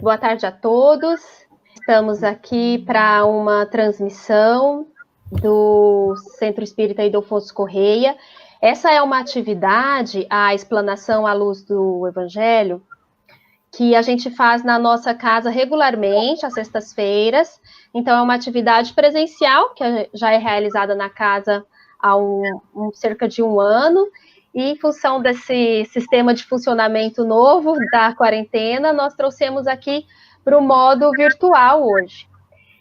Boa tarde a todos. Estamos aqui para uma transmissão do Centro Espírita Ildefonso Correia. Essa é uma atividade, a explanação à luz do Evangelho, que a gente faz na nossa casa regularmente, às sextas-feiras. Então, é uma atividade presencial, que já é realizada na casa há cerca de um ano. E, em função desse sistema de funcionamento novo da quarentena, nós trouxemos aqui para o modo virtual hoje.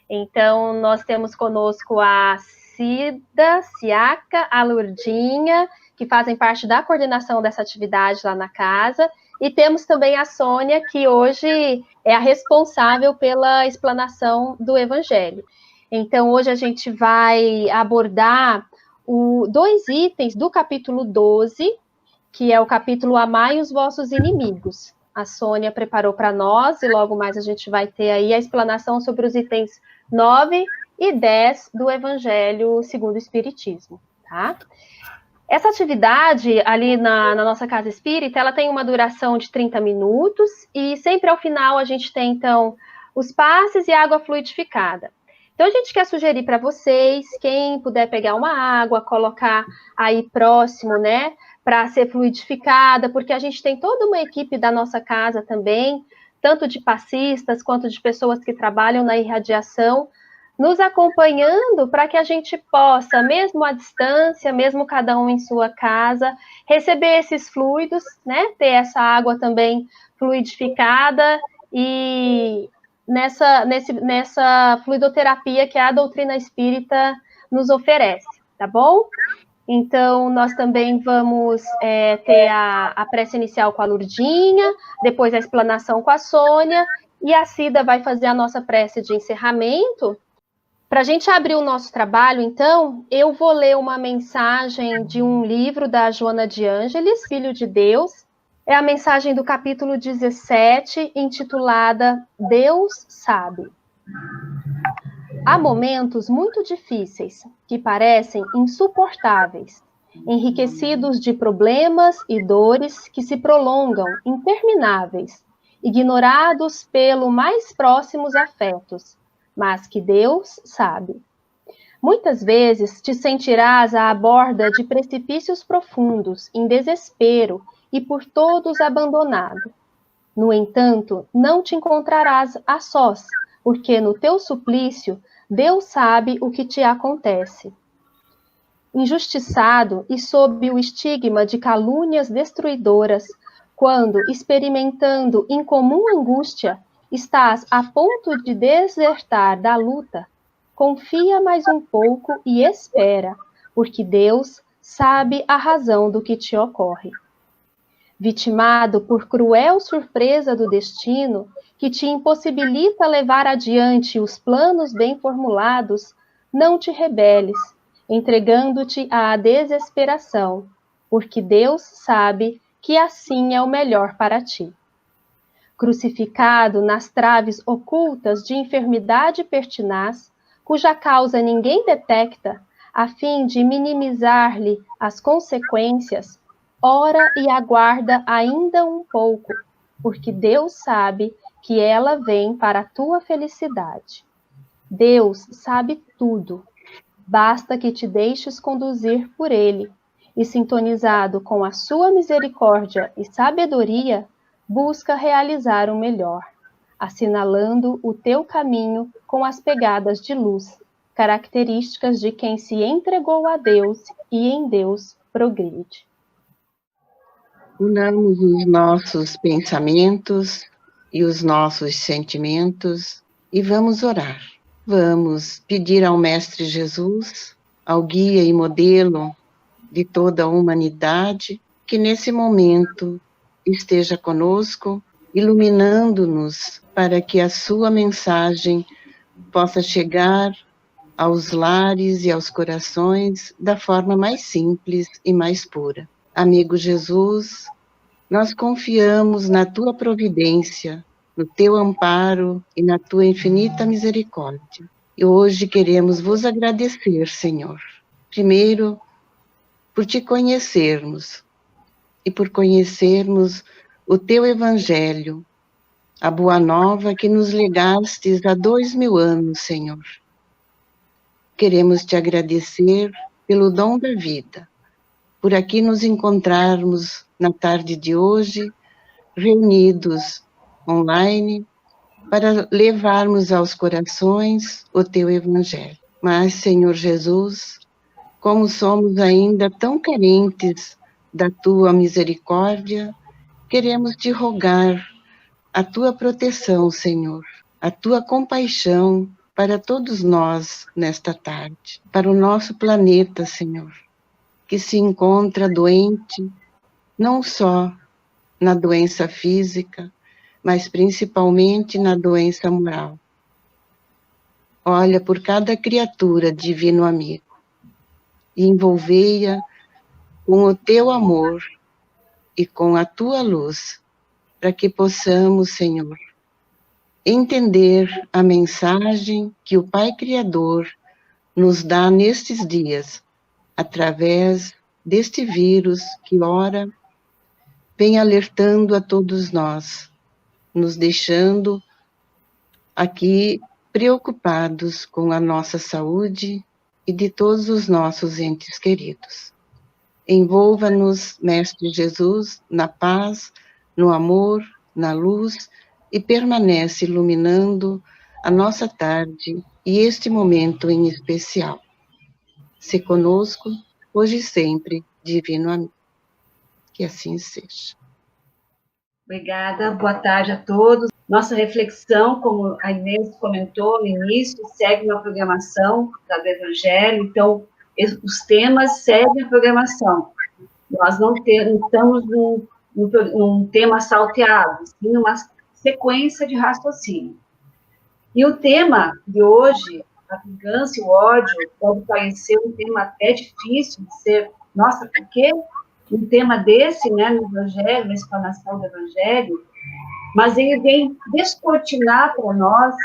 Então, nós temos conosco a Cida, Ciaca, a Lourdinha, que fazem parte da coordenação dessa atividade lá na casa, e temos também a Sônia, que hoje é a responsável pela explanação do Evangelho. Então, hoje a gente vai abordar dois itens do capítulo 12, que é o capítulo Amai os vossos inimigos. A Sônia preparou para nós, e logo mais a gente vai ter aí a explanação sobre os itens 9 e 10 do Evangelho segundo o Espiritismo, tá? Essa atividade ali na nossa casa espírita, ela tem uma duração de 30 minutos, e sempre ao final a gente tem, então, os passes e água fluidificada. Então, a gente quer sugerir para vocês, quem puder pegar uma água, colocar aí próximo, né, para ser fluidificada, porque a gente tem toda uma equipe da nossa casa também, tanto de passistas quanto de pessoas que trabalham na irradiação, nos acompanhando para que a gente possa, mesmo à distância, mesmo cada um em sua casa, receber esses fluidos, né, ter essa água também fluidificada e nessa fluidoterapia que a doutrina espírita nos oferece, tá bom? Então, nós também vamos ter a prece inicial com a Lourdinha, depois a explanação com a Sônia, e a Cida vai fazer a nossa prece de encerramento. Para a gente abrir o nosso trabalho, então, eu vou ler uma mensagem de um livro da Joana de Ângeles, Filho de Deus. É a mensagem do capítulo 17, intitulada Deus Sabe. Há momentos muito difíceis, que parecem insuportáveis, enriquecidos de problemas e dores que se prolongam, intermináveis, ignorados pelo mais próximos afetos, mas que Deus sabe. Muitas vezes te sentirás à borda de precipícios profundos, em desespero e por todos abandonado. No entanto, não te encontrarás a sós, porque no teu suplício Deus sabe o que te acontece. Injustiçado e sob o estigma de calúnias destruidoras, quando, experimentando incomum angústia, estás a ponto de desertar da luta, confia mais um pouco e espera, porque Deus sabe a razão do que te ocorre. Vitimado por cruel surpresa do destino, que te impossibilita levar adiante os planos bem formulados, não te rebeles, entregando-te à desesperação, porque Deus sabe que assim é o melhor para ti. Crucificado nas traves ocultas de enfermidade pertinaz, cuja causa ninguém detecta, a fim de minimizar-lhe as consequências, ora e aguarda ainda um pouco, porque Deus sabe que ela vem para a tua felicidade. Deus sabe tudo, basta que te deixes conduzir por Ele, e sintonizado com a sua misericórdia e sabedoria, busca realizar o melhor, assinalando o teu caminho com as pegadas de luz, características de quem se entregou a Deus e em Deus progride. Unamos os nossos pensamentos e os nossos sentimentos e vamos orar. Vamos pedir ao Mestre Jesus, ao guia e modelo de toda a humanidade, que nesse momento esteja conosco, iluminando-nos para que a sua mensagem possa chegar aos lares e aos corações da forma mais simples e mais pura. Amigo Jesus, nós confiamos na tua providência, no teu amparo e na tua infinita misericórdia. E hoje queremos vos agradecer, Senhor. Primeiro, por te conhecermos e por conhecermos o teu Evangelho, a boa nova que nos legastes há 2000 anos, Senhor. Queremos te agradecer pelo dom da vida, por aqui nos encontrarmos na tarde de hoje, reunidos online, para levarmos aos corações o teu Evangelho. Mas, Senhor Jesus, como somos ainda tão carentes da tua misericórdia, queremos te rogar a tua proteção, Senhor, a tua compaixão para todos nós nesta tarde, para o nosso planeta, Senhor, que se encontra doente, não só na doença física, mas principalmente na doença moral. Olha por cada criatura, divino amigo, e envolveia com o teu amor e com a tua luz, para que possamos, Senhor, entender a mensagem que o Pai Criador nos dá nestes dias, através deste vírus que, ora, vem alertando a todos nós, nos deixando aqui preocupados com a nossa saúde e de todos os nossos entes queridos. Envolva-nos, Mestre Jesus, na paz, no amor, na luz, e permanece iluminando a nossa tarde e este momento em especial. Se conosco, hoje e sempre, divino amigo. Que assim seja. Obrigada, boa tarde a todos. Nossa reflexão, como a Inês comentou no início, segue uma programação do Evangelho, então os temas seguem a programação. Nós não estamos num tema salteado, sim numa sequência de raciocínio. E o tema de hoje, a vingança e o ódio, pode parecer um tema até difícil de ser, nossa, por quê? Um tema desse, né, no Evangelho, na explanação do Evangelho, mas ele vem descortinar para nós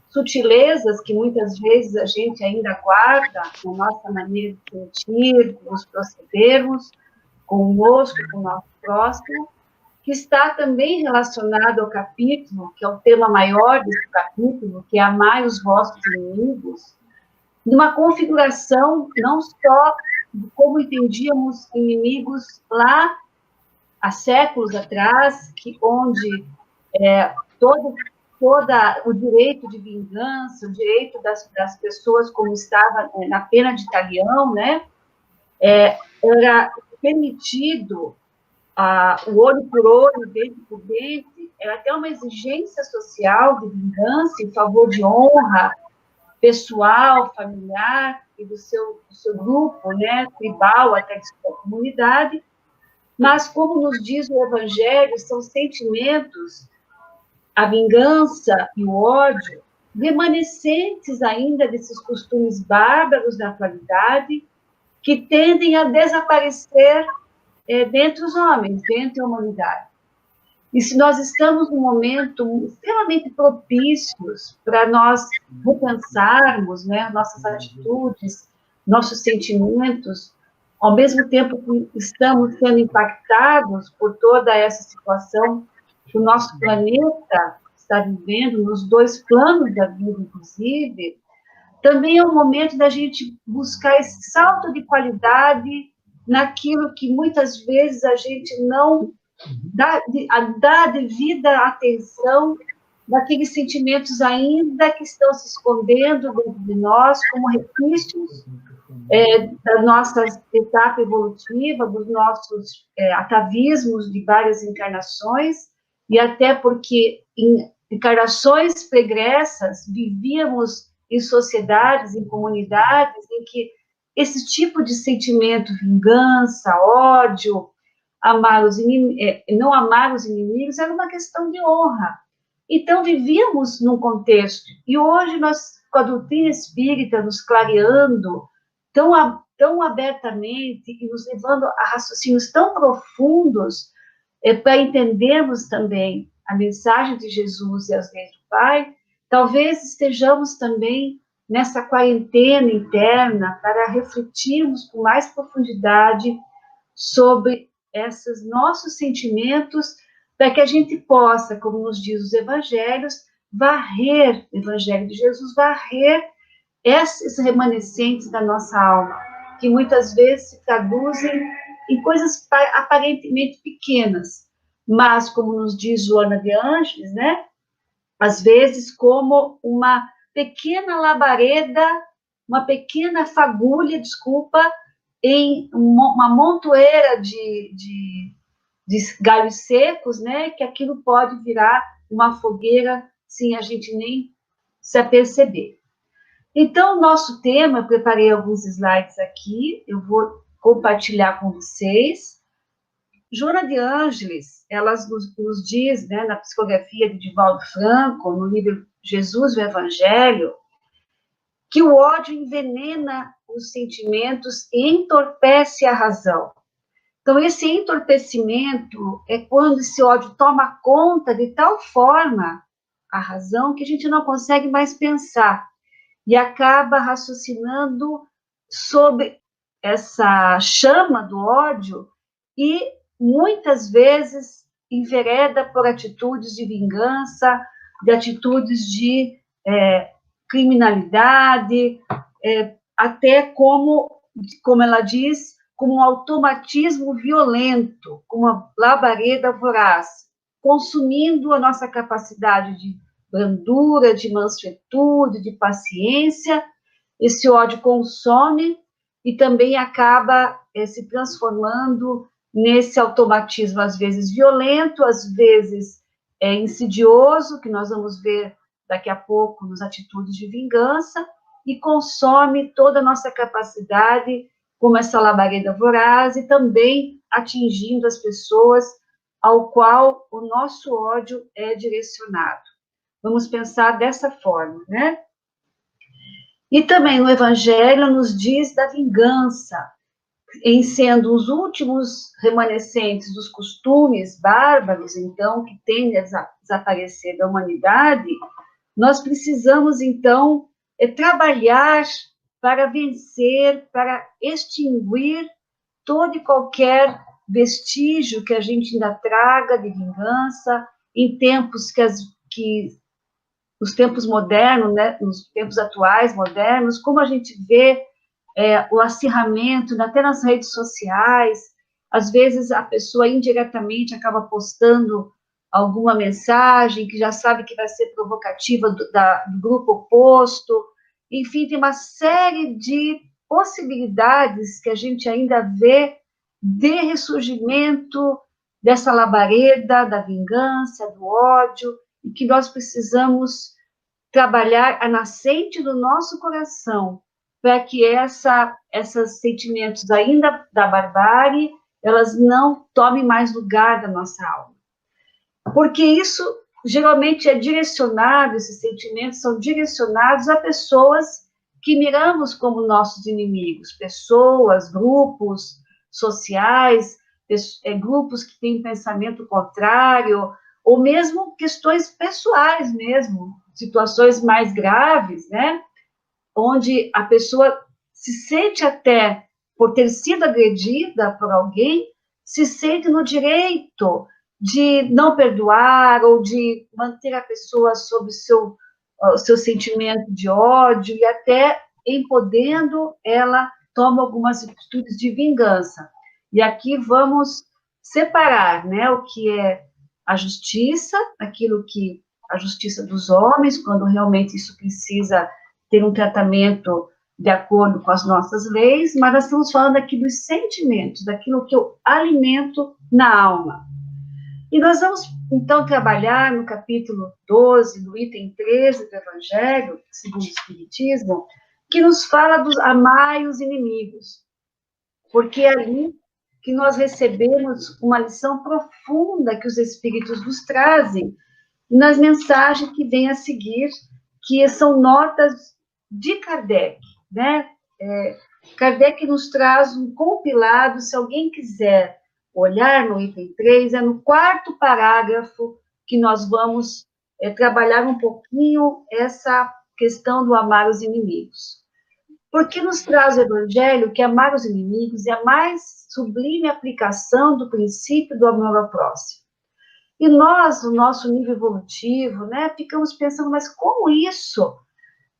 sutilezas que muitas vezes a gente ainda guarda na nossa maneira de sentir, de nos procedermos conosco, com o nosso próximo, que está também relacionado ao capítulo, que é o tema maior desse capítulo, que é amai os vossos inimigos, numa configuração não só de como entendíamos inimigos lá há séculos atrás, onde todo o direito de vingança, o direito das pessoas, como estava na pena de talião, né, era permitido o olho por olho, dente por dente, era até uma exigência social de vingança em favor de honra pessoal, familiar e do seu grupo, né, tribal, até de sua comunidade, mas, como nos diz o Evangelho, são sentimentos, a vingança e o ódio, remanescentes ainda desses costumes bárbaros da atualidade, que tendem a desaparecer dentre os homens, dentre a humanidade. E se nós estamos num momento extremamente propícios para nós repensarmos, né, nossas atitudes, nossos sentimentos, ao mesmo tempo que estamos sendo impactados por toda essa situação que o nosso planeta está vivendo, nos dois planos da vida, inclusive, também é o momento da gente buscar esse salto de qualidade naquilo que muitas vezes a gente não dá devida atenção daqueles sentimentos ainda que estão se escondendo dentro de nós como resquícios da nossa etapa evolutiva, dos nossos atavismos de várias encarnações, e até porque em encarnações pregressas vivíamos em sociedades, em comunidades, em que esse tipo de sentimento, vingança, ódio, não amar os inimigos, era uma questão de honra. Então, vivíamos num contexto, e hoje nós, com a doutrina espírita nos clareando tão abertamente e nos levando a raciocínios tão profundos, para entendermos também a mensagem de Jesus e as leis do Pai, talvez estejamos também nessa quarentena interna para refletirmos com mais profundidade sobre esses nossos sentimentos, para que a gente possa, como nos diz os evangelhos, varrer, o evangelho de Jesus, varrer esses remanescentes da nossa alma, que muitas vezes se traduzem em coisas aparentemente pequenas, mas, como nos diz Joana de Ângeles, né, às vezes como uma pequena labareda, uma pequena fagulha, desculpa, em uma montoeira de galhos secos, né, que aquilo pode virar uma fogueira sem a gente nem se aperceber. Então, o nosso tema, eu preparei alguns slides aqui, eu vou compartilhar com vocês. Joana de Ângeles, ela nos diz, né, na psicografia de Divaldo Franco, no livro Jesus, o Evangelho, que o ódio envenena os sentimentos e entorpece a razão. Então, esse entorpecimento é quando esse ódio toma conta de tal forma a razão que a gente não consegue mais pensar e acaba raciocinando sobre essa chama do ódio e, muitas vezes, envereda por atitudes de vingança, de atitudes de criminalidade, até como ela diz, como um automatismo violento, como uma labareda voraz, consumindo a nossa capacidade de brandura, de mansuetude, de paciência. Esse ódio consome e também acaba se transformando nesse automatismo, às vezes violento, às vezes insidioso, que nós vamos ver daqui a pouco nas atitudes de vingança, e consome toda a nossa capacidade, como essa labareda voraz, e também atingindo as pessoas ao qual o nosso ódio é direcionado. Vamos pensar dessa forma, né? E também no Evangelho nos diz da vingança, em sendo os últimos remanescentes dos costumes bárbaros, então, que tendem a desaparecer da humanidade, nós precisamos, então, trabalhar para vencer, para extinguir todo e qualquer vestígio que a gente ainda traga de vingança, em tempos que nos tempos modernos, né, nos tempos atuais, modernos, como a gente vê o acirramento, até nas redes sociais, às vezes a pessoa indiretamente acaba postando alguma mensagem que já sabe que vai ser provocativa do grupo oposto, enfim, tem uma série de possibilidades que a gente ainda vê de ressurgimento dessa labareda, da vingança, do ódio, e que nós precisamos trabalhar a nascente do nosso coração, para que esses sentimentos ainda da barbárie, elas não tomem mais lugar da nossa alma. Porque isso geralmente é direcionado, esses sentimentos são direcionados a pessoas que miramos como nossos inimigos, pessoas, grupos sociais, grupos que têm pensamento contrário, ou mesmo questões pessoais mesmo, situações mais graves, né? Onde a pessoa se sente até, por ter sido agredida por alguém, se sente no direito de não perdoar ou de manter a pessoa sob o seu sentimento de ódio e até, em podendo, ela toma algumas atitudes de vingança. E aqui vamos separar, né, o que é a justiça, aquilo que a justiça dos homens, quando realmente isso precisa ter um tratamento de acordo com as nossas leis, mas nós estamos falando aqui dos sentimentos, daquilo que eu alimento na alma. E nós vamos, então, trabalhar no capítulo 12, no item 13 do Evangelho, segundo o Espiritismo, que nos fala dos amai os inimigos, porque é ali que nós recebemos uma lição profunda que os Espíritos nos trazem, nas mensagens que vêm a seguir, que são notas de Kardec, né? Kardec nos traz um compilado, se alguém quiser olhar no item 3, é no 4º parágrafo que nós vamos trabalhar um pouquinho essa questão do amar os inimigos. Porque nos traz o Evangelho que amar os inimigos é a mais sublime aplicação do princípio do amor ao próximo. E nós, no nosso nível evolutivo, né, ficamos pensando, mas como isso?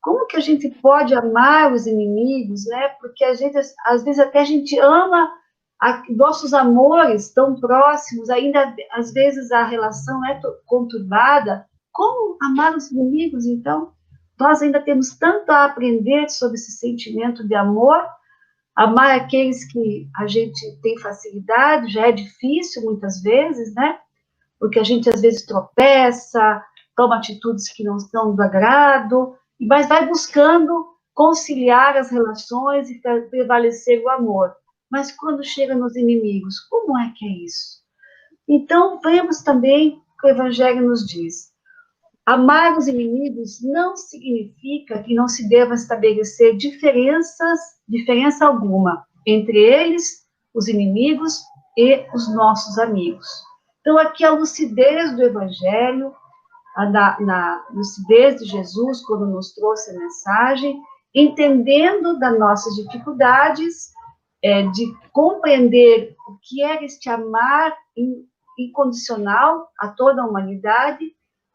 Como que a gente pode amar os inimigos, né? Porque a gente, às vezes, até a gente ama nossos amores tão próximos, ainda, às vezes, a relação é conturbada. Como amar os inimigos, então? Nós ainda temos tanto a aprender sobre esse sentimento de amor. Amar aqueles que a gente tem facilidade, já é difícil, muitas vezes, né? Porque a gente, às vezes, tropeça, toma atitudes que não são do agrado, mas vai buscando conciliar as relações e prevalecer o amor. Mas quando chega nos inimigos, como é que é isso? Então, vemos também que o Evangelho nos diz: amar os inimigos não significa que não se deva estabelecer diferença alguma entre eles, os inimigos e os nossos amigos. Então, aqui a lucidez do Evangelho, na lucidez de Jesus, quando nos trouxe a mensagem, entendendo das nossas dificuldades, de compreender o que é este amar incondicional a toda a humanidade,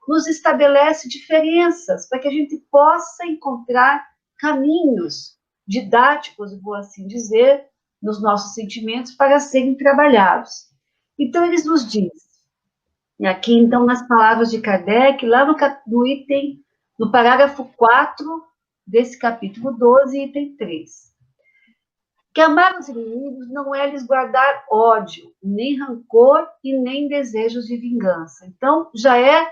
nos estabelece diferenças para que a gente possa encontrar caminhos didáticos, vou assim dizer, nos nossos sentimentos para serem trabalhados. Então, eles nos diz, e aqui, então, nas palavras de Kardec, lá no parágrafo 4 desse capítulo 12, item 3, que amar os inimigos não é lhes guardar ódio, nem rancor e nem desejos de vingança. Então, já é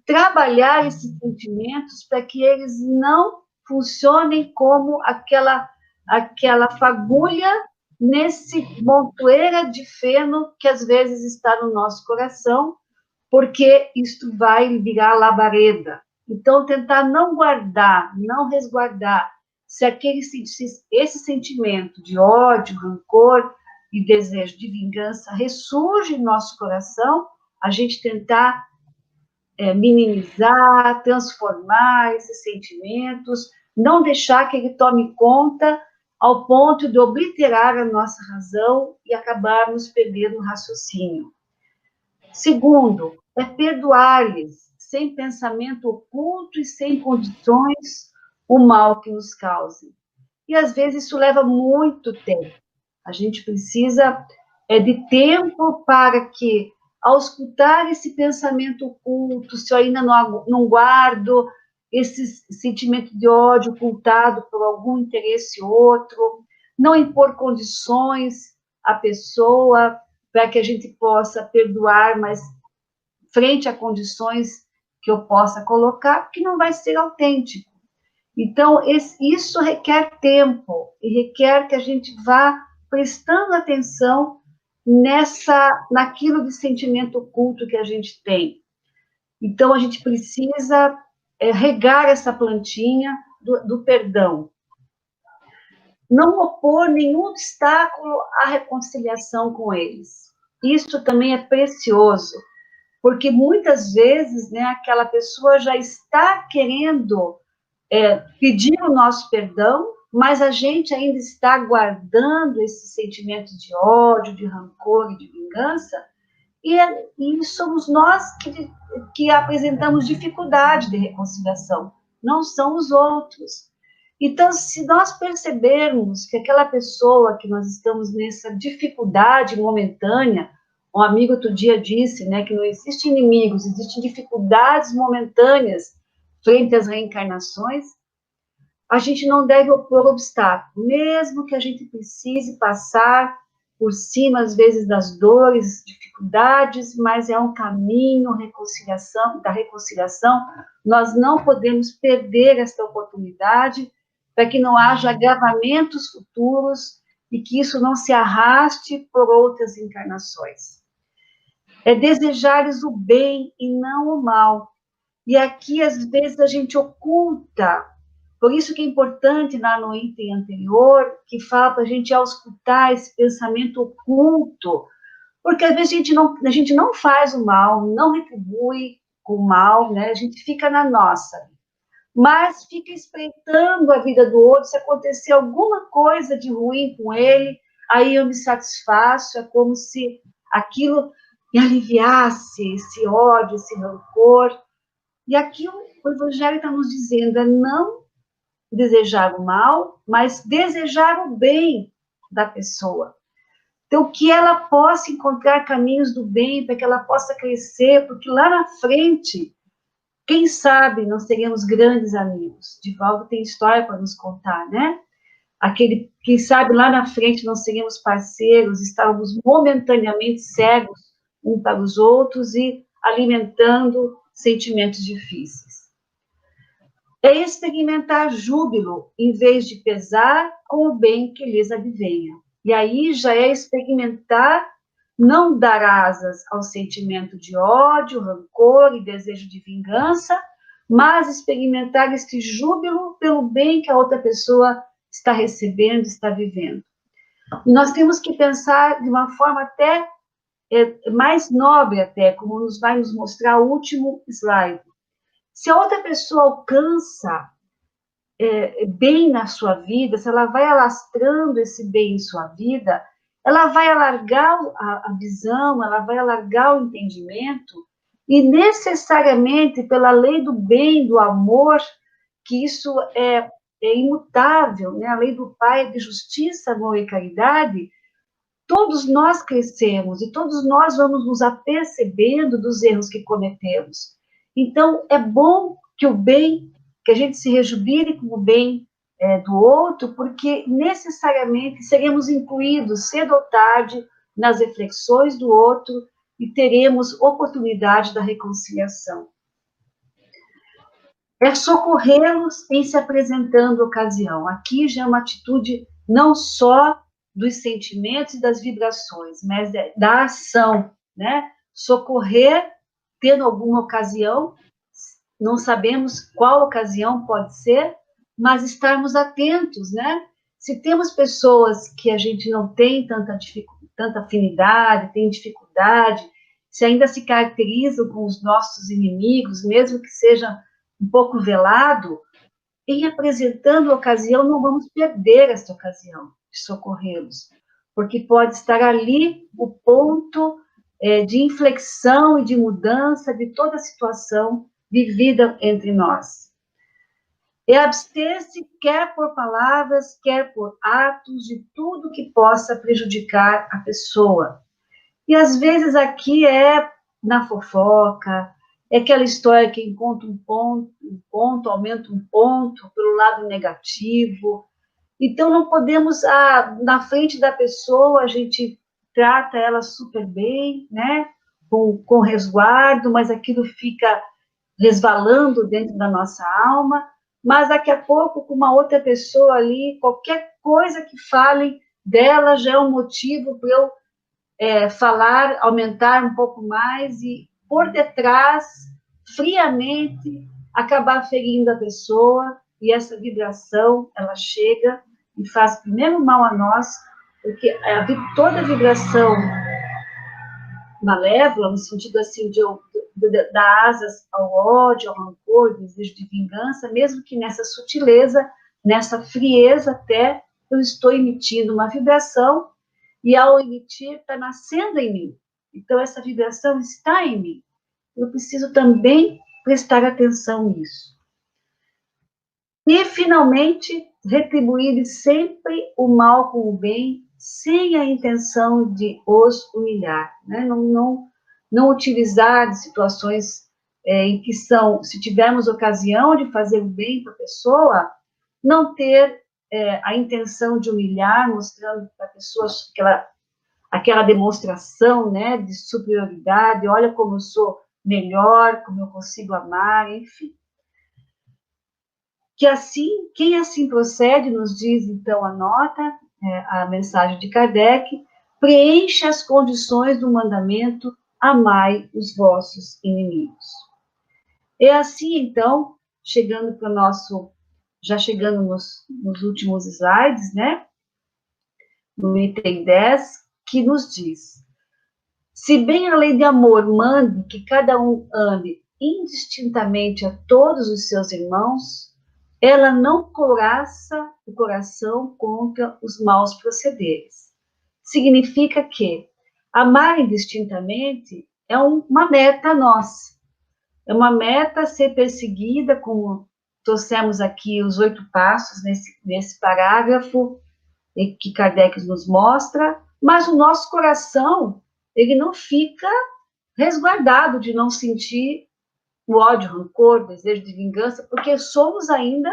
trabalhar esses sentimentos para que eles não funcionem como aquela fagulha nesse montoeira de feno que às vezes está no nosso coração, porque isto vai virar labareda. Então, tentar não guardar, não resguardar, se esse sentimento de ódio, rancor e desejo de vingança ressurge em nosso coração, a gente tentar minimizar, transformar esses sentimentos, não deixar que ele tome conta ao ponto de obliterar a nossa razão e acabarmos perdendo o raciocínio. Segundo, é perdoar-lhes, sem pensamento oculto e sem condições, o mal que nos causem. E às vezes isso leva muito tempo. A gente precisa de tempo para que, ao escutar esse pensamento oculto, se eu ainda não guardo esse sentimento de ódio ocultado por algum interesse outro, não impor condições à pessoa para que a gente possa perdoar, mas frente a condições que eu possa colocar, porque não vai ser autêntico. Então, isso requer tempo e requer que a gente vá prestando atenção naquilo de sentimento oculto que a gente tem. Então, a gente precisa regar essa plantinha do perdão. Não opor nenhum obstáculo à reconciliação com eles. Isso também é precioso, porque muitas vezes, né, aquela pessoa já está querendo pedir o nosso perdão, mas a gente ainda está guardando esse sentimento de ódio, de rancor e de vingança, e somos nós que apresentamos dificuldade de reconciliação, não são os outros. Então, se nós percebermos que aquela pessoa que nós estamos nessa dificuldade momentânea, um amigo outro dia disse, né, que não existem inimigos, existem dificuldades momentâneas frente às reencarnações, a gente não deve opor obstáculo, mesmo que a gente precise passar por cima, às vezes, das dores, dificuldades, mas é um caminho da reconciliação. Nós não podemos perder esta oportunidade para que não haja agravamentos futuros e que isso não se arraste por outras encarnações. É desejar-lhes o bem e não o mal. E aqui, às vezes, a gente oculta. Por isso que é importante, lá no item anterior, que fala para a gente auscultar esse pensamento oculto, porque às vezes a gente não faz o mal, não retribui com o mal, né? A gente fica na nossa, mas fica espreitando a vida do outro. Se acontecer alguma coisa de ruim com ele, aí eu me satisfaço, é como se aquilo e aliviasse esse ódio, esse rancor. E aqui o Evangelho está nos dizendo, é não desejar o mal, mas desejar o bem da pessoa. Então, que ela possa encontrar caminhos do bem, para que ela possa crescer, porque lá na frente, quem sabe nós teremos grandes amigos. Divaldo tem história para nos contar, né? Quem sabe lá na frente nós seremos parceiros, estávamos momentaneamente cegos uns para os outros e alimentando sentimentos difíceis. É experimentar júbilo, em vez de pesar com o bem que lhes advenha. E aí já é experimentar, não dar asas ao sentimento de ódio, rancor e desejo de vingança, mas experimentar este júbilo pelo bem que a outra pessoa está recebendo, está vivendo. E nós temos que pensar de uma forma até mais nobre, até, como vai nos mostrar o último slide. Se a outra pessoa alcança bem na sua vida, se ela vai alastrando esse bem em sua vida, ela vai alargar a visão, ela vai alargar o entendimento, e necessariamente, pela lei do bem, do amor, que isso é imutável, né? A lei do Pai é de justiça, amor e caridade, todos nós crescemos e todos nós vamos nos apercebendo dos erros que cometemos. Então, é bom que o bem, que a gente se rejubile com o bem do outro, porque necessariamente seremos incluídos cedo ou tarde nas reflexões do outro e teremos oportunidade da reconciliação. É socorrê-los em se apresentando ocasião. Aqui já é uma atitude não só dos sentimentos e das vibrações, mas da ação, né? Socorrer, tendo alguma ocasião, não sabemos qual ocasião pode ser, mas estarmos atentos, né? Se temos pessoas que a gente não tem tanta afinidade, tem dificuldade, se ainda se caracterizam com os nossos inimigos, mesmo que seja um pouco velado, em apresentando a ocasião, não vamos perder esta ocasião de socorrê-los, porque pode estar ali o ponto de inflexão e de mudança de toda a situação vivida entre nós. É abster-se, quer por palavras, quer por atos, de tudo que possa prejudicar a pessoa. E às vezes aqui é na fofoca, é aquela história que encontra um ponto, aumenta um ponto pelo lado negativo. Então, não podemos, na frente da pessoa, a gente trata ela super bem, né? Com resguardo, mas aquilo fica resvalando dentro da nossa alma. Mas daqui a pouco, com uma outra pessoa ali, qualquer coisa que falem dela já é um motivo para eu falar, aumentar um pouco mais e, por detrás, friamente, acabar ferindo a pessoa, e essa vibração, ela chega e faz primeiro mal a nós, porque toda vibração malévola, no sentido assim de dar asas ao ódio, ao rancor, desejo de vingança, mesmo que nessa sutileza, nessa frieza até, eu estou emitindo uma vibração, e ao emitir, está nascendo em mim. Então, essa vibração está em mim. Eu preciso também prestar atenção nisso. E, finalmente, retribuir sempre o mal com o bem, sem a intenção de os humilhar. Né? Não utilizar de situações em que se tivermos ocasião de fazer o bem para a pessoa, não ter a intenção de humilhar, mostrando para a pessoa aquela demonstração, né, de superioridade, olha como eu sou melhor, como eu consigo amar, enfim. Que assim, quem assim procede, nos diz então a nota, a mensagem de Kardec, preenche as condições do mandamento, amai os vossos inimigos. É assim, então, chegando para o nosso, já chegando nos últimos slides, né, no item 10, que nos diz: se bem a lei de amor mande que cada um ame indistintamente a todos os seus irmãos, ela não couraça o coração contra os maus procederes. Significa que Amar indistintamente é uma meta nossa. É uma meta a ser perseguida, como trouxemos aqui os 8 passos nesse parágrafo que Kardec nos mostra, mas o nosso coração, ele não fica resguardado de não sentir o ódio, o rancor, o desejo de vingança, porque somos ainda,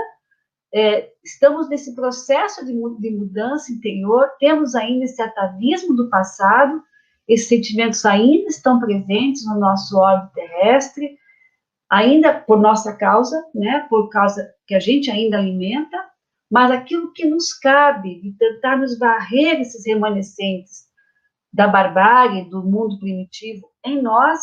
estamos nesse processo de mudança interior, temos ainda esse atavismo do passado, esses sentimentos ainda estão presentes no nosso orbe terrestre, ainda por nossa causa, né, por causa que a gente ainda alimenta, mas aquilo que nos cabe, de tentar nos varrer esses remanescentes da barbárie, do mundo primitivo em nós,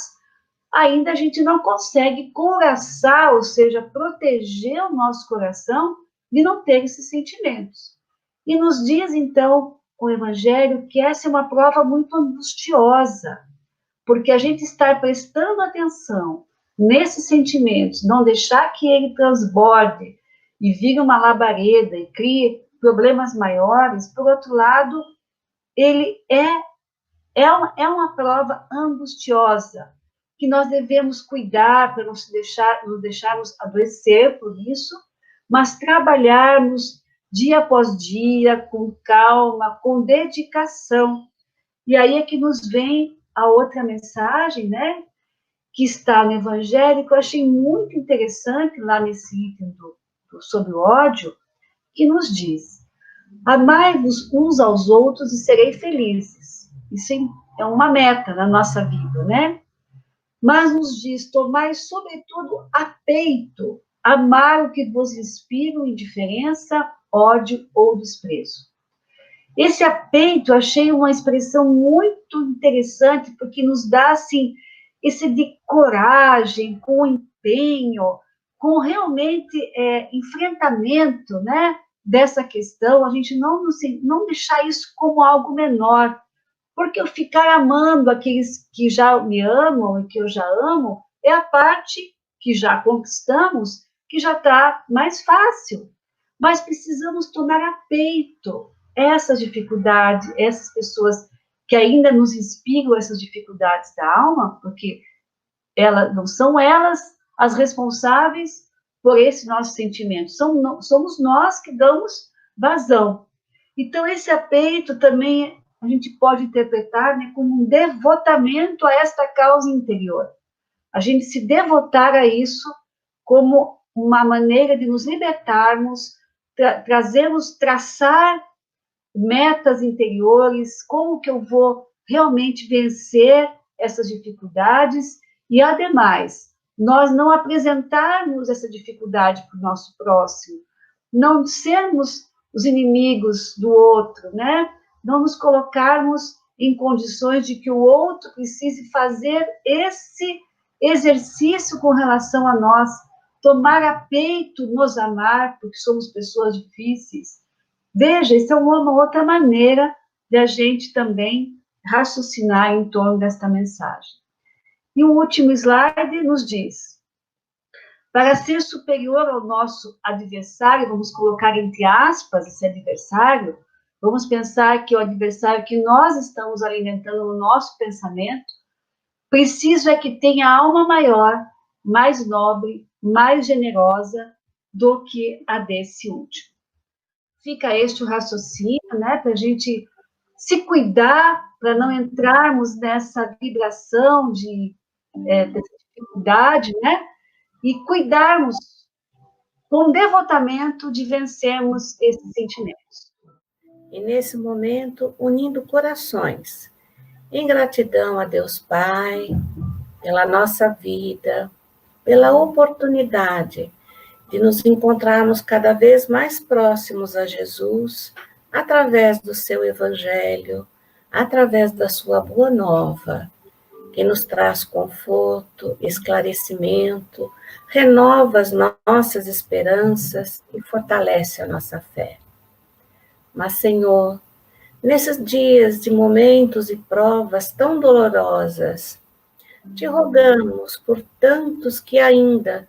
ainda a gente não consegue couraçar, ou seja, proteger o nosso coração de não ter esses sentimentos. E nos diz, então, o Evangelho que essa é uma prova muito angustiosa, porque a gente está prestando atenção nesses sentimentos, não deixar que ele transborde e vire uma labareda e crie problemas maiores, por outro lado, ele é uma prova angustiosa, que nós devemos cuidar para não nos deixarmos adoecer por isso, mas trabalharmos dia após dia, com calma, com dedicação. E aí é que nos vem a outra mensagem, né, que está no Evangelho, que eu achei muito interessante lá nesse item sobre o ódio, que nos diz: amai-vos uns aos outros e serei felizes. Isso é uma meta na nossa vida, né? Mas nos diz: tomai sobretudo a peito, amar o que vos inspira indiferença, ódio ou desprezo. Esse apeito, achei uma expressão muito interessante, porque nos dá, assim, esse de coragem, com empenho, com realmente enfrentamento, né, dessa questão, a gente não deixar isso como algo menor, porque eu ficar amando aqueles que já me amam e que eu já amo, é a parte que já conquistamos, que já está mais fácil, mas precisamos tomar a peito essas dificuldades, essas pessoas que ainda nos inspiram essas dificuldades da alma, porque não são elas as responsáveis por esse nosso sentimento, somos nós que damos vazão. Então, esse apeito também a gente pode interpretar, né, como um devotamento a esta causa interior. A gente se devotar a isso como uma maneira de nos libertarmos, traçar metas interiores, como que eu vou realmente vencer essas dificuldades e, ademais, nós não apresentarmos essa dificuldade para o nosso próximo, não sermos os inimigos do outro, né? Não nos colocarmos em condições de que o outro precise fazer esse exercício com relação a nós, tomar a peito, nos amar, porque somos pessoas difíceis. Veja, isso é uma outra maneira de a gente também raciocinar em torno desta mensagem. E o último slide nos diz: para ser superior ao nosso adversário, vamos colocar entre aspas esse adversário, vamos pensar que o adversário que nós estamos alimentando no nosso pensamento, preciso é que tenha alma maior, mais nobre, mais generosa do que a desse último. Fica este o raciocínio, né, para a gente se cuidar, para não entrarmos nessa vibração dessa dificuldade, né, e cuidarmos com devotamento de vencermos esses sentimentos. E nesse momento, unindo corações, em gratidão a Deus Pai, pela nossa vida, pela oportunidade de nos encontrarmos cada vez mais próximos a Jesus, através do seu Evangelho, através da sua Boa Nova, que nos traz conforto, esclarecimento, renova as nossas esperanças e fortalece a nossa fé. Mas, Senhor, nesses dias de momentos e provas tão dolorosas, te rogamos por tantos que ainda,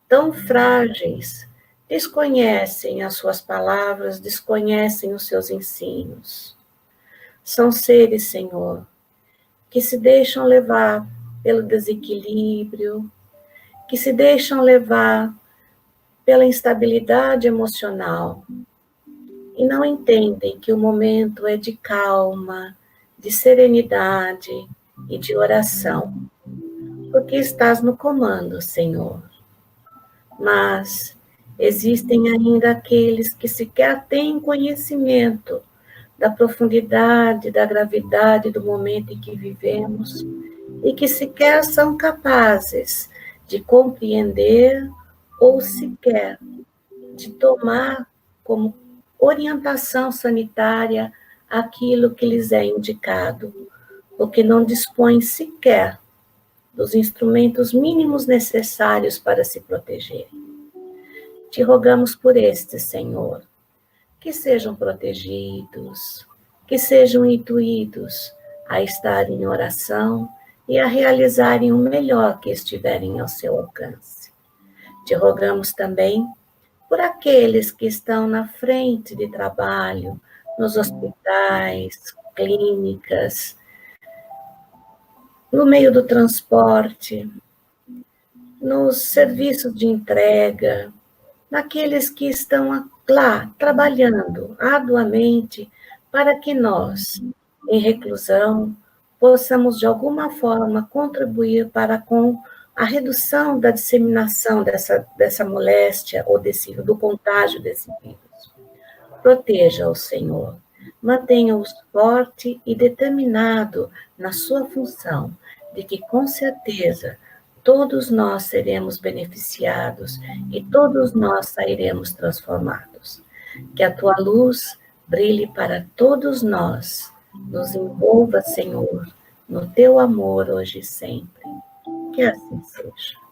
tão frágeis, desconhecem as suas palavras, desconhecem os seus ensinos. São seres, Senhor, que se deixam levar pelo desequilíbrio, que se deixam levar pela instabilidade emocional e não entendem que o momento é de calma, de serenidade e de oração, porque estás no comando, Senhor. Mas existem ainda aqueles que sequer têm conhecimento da profundidade, da gravidade do momento em que vivemos e que sequer são capazes de compreender ou sequer de tomar como orientação sanitária aquilo que lhes é indicado, porque não dispõem sequer dos instrumentos mínimos necessários para se protegerem. Te rogamos por estes, Senhor, que sejam protegidos, que sejam intuídos a estar em oração e a realizarem o melhor que estiverem ao seu alcance. Te rogamos também por aqueles que estão na frente de trabalho, nos hospitais, clínicas, no meio do transporte, nos serviços de entrega, naqueles que estão lá trabalhando arduamente para que nós, em reclusão, possamos de alguma forma contribuir para com a redução da disseminação dessa moléstia ou do contágio desse vírus. Proteja-o, Senhor. Mantenha-o forte e determinado na sua função, de que, com certeza, todos nós seremos beneficiados e todos nós sairemos transformados. Que a tua luz brilhe para todos nós. Nos envolva, Senhor, no teu amor hoje e sempre. Que assim seja.